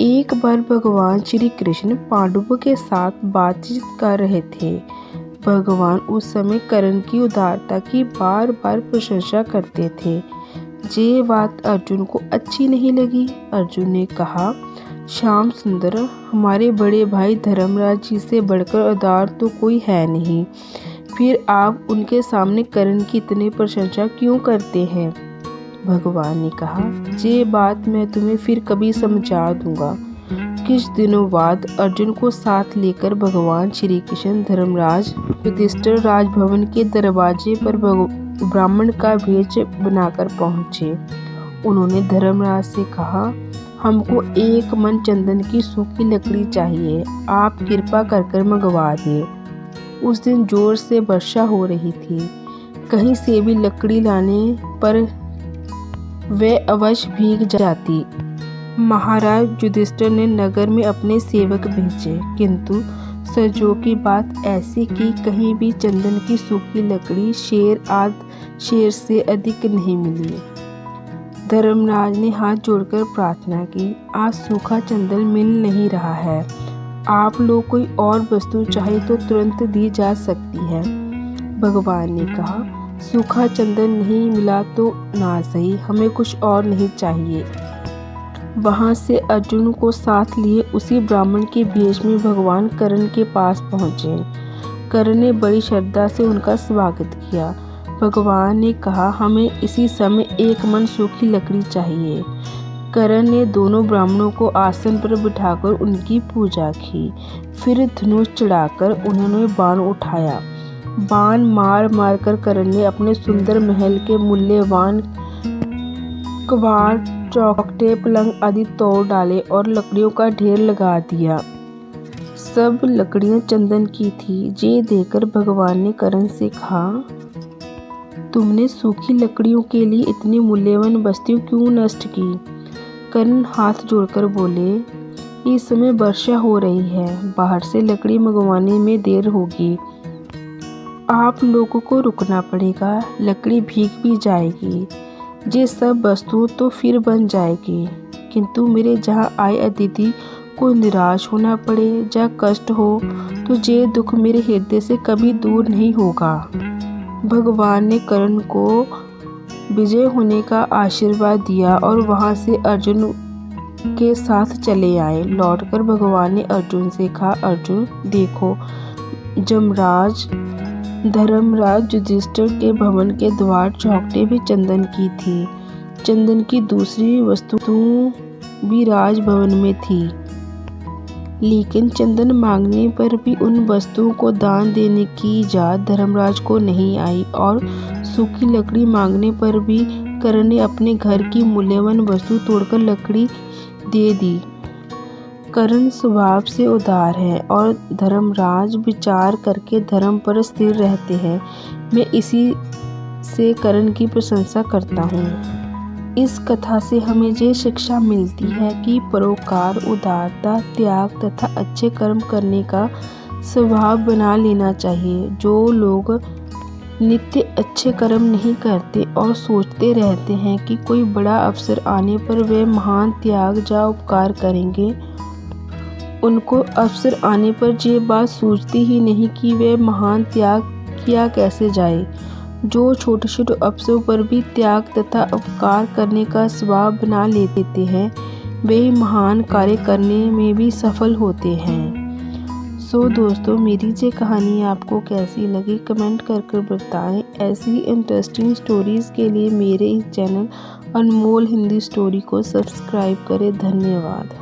एक बार भगवान श्री कृष्ण पांडवों के साथ बातचीत कर रहे थे। भगवान उस समय कर्ण की उदारता की बार बार प्रशंसा करते थे। ये बात अर्जुन को अच्छी नहीं लगी। अर्जुन ने कहा, श्याम सुंदर, हमारे बड़े भाई धर्मराज जी से बढ़कर उदार तो कोई है नहीं, फिर आप उनके सामने कर्ण की इतनी प्रशंसा क्यों करते हैं? भगवान ने कहा, ये बात मैं तुम्हें फिर कभी समझा दूंगा। कुछ दिनों बाद अर्जुन को साथ लेकर भगवान श्री कृष्ण धर्मराज युधिष्ठिर राजभवन के दरवाजे पर ब्राह्मण का भेष बनाकर पहुंचे। उन्होंने धर्मराज से कहा, हमको 1 मन चंदन की सूखी लकड़ी चाहिए, आप कृपा कर मंगवा दें। उस दिन जोर से वर्षा हो रही थी। कहीं से भी लकड़ी लाने पर वे अवश्य भीग जाती। महाराज युधिष्ठिर ने नगर में अपने सेवक भेजे, किंतु संजोग की बात ऐसी कि कहीं भी चंदन की सूखी लकड़ी शेर से अधिक नहीं मिली। धर्मराज ने हाथ जोड़कर प्रार्थना की, आज सूखा चंदन मिल नहीं रहा है, आप लोग कोई और वस्तु चाहे तो तुरंत दी जा सकती है। भगवान ने कहा, सूखा चंदन नहीं मिला तो ना सही, हमें कुछ और नहीं चाहिए। वहां से अर्जुन को साथ लिए उसी ब्राह्मण के भेष में भगवान कर्ण के पास पहुंचे। कर्ण ने बड़ी श्रद्धा से उनका स्वागत किया। भगवान ने कहा, हमें इसी समय 1 मन सूखी लकड़ी चाहिए। कर्ण ने दोनों ब्राह्मणों को आसन पर बिठाकर उनकी पूजा की। फिर धनुष चढ़ाकर उन्होंने बाण उठाया। बाण मार मार कर कर्ण ने अपने सुंदर महल के मूल्यवान कबाड़, चौखटे, पलंग आदि तोड़ डाले और लकड़ियों का ढेर लगा दिया। सब लकड़ियां चंदन की थी। ये देखकर भगवान ने कर्ण से कहा, तुमने सूखी लकड़ियों के लिए इतनी मूल्यवान वस्तु क्यों नष्ट की? कर्ण हाथ जोड़कर बोले, इस समय वर्षा हो रही है, बाहर से लकड़ी मंगवाने में देर होगी, आप लोगों को रुकना पड़ेगा, लकड़ी भीग भी जाएगी, ये सब वस्तु तो फिर बन जाएगी, किंतु मेरे जहाँ आए अतिथि को निराश होना पड़े या कष्ट हो तो ये दुख मेरे हृदय से कभी दूर नहीं होगा। भगवान ने कर्ण को विजय होने का आशीर्वाद दिया और वहां से अर्जुन के साथ चले आए। लौटकर भगवान ने अर्जुन से कहा, अर्जुन देखो, जमराज धर्मराज युधिष्ठिर के भवन के द्वार चौखटे भी चंदन की थी। चंदन की दूसरी वस्तु भी राजभवन में थी, लेकिन चंदन मांगने पर भी उन वस्तुओं को दान देने की इजाज़त धर्मराज को नहीं आई और सूखी लकड़ी मांगने पर भी कर्ण ने अपने घर की मूल्यवान वस्तु तोड़कर लकड़ी दे दी। कर्ण स्वभाव से उदार है और धर्मराज विचार करके धर्म पर स्थिर रहते हैं। मैं इसी से कर्ण की प्रशंसा करता हूँ। इस कथा से हमें ये शिक्षा मिलती है कि परोपकार, उदारता, त्याग तथा अच्छे कर्म करने का स्वभाव बना लेना चाहिए। जो लोग नित्य अच्छे कर्म नहीं करते और सोचते रहते हैं कि कोई बड़ा अवसर आने पर वे महान त्याग या उपकार करेंगे, उनको अवसर आने पर ये बात सूझती ही नहीं कि वे महान त्याग किया कैसे जाए। जो छोटे छोटे अवसरों पर भी त्याग तथा उपकार करने का स्वभाव बना लेते हैं, वे महान कार्य करने में भी सफल होते हैं। सो दोस्तों, मेरी ये कहानी आपको कैसी लगी कमेंट कर बताएं। ऐसी इंटरेस्टिंग स्टोरीज़ के लिए मेरे इस चैनल अनमोल हिंदी स्टोरी को सब्सक्राइब करें। धन्यवाद।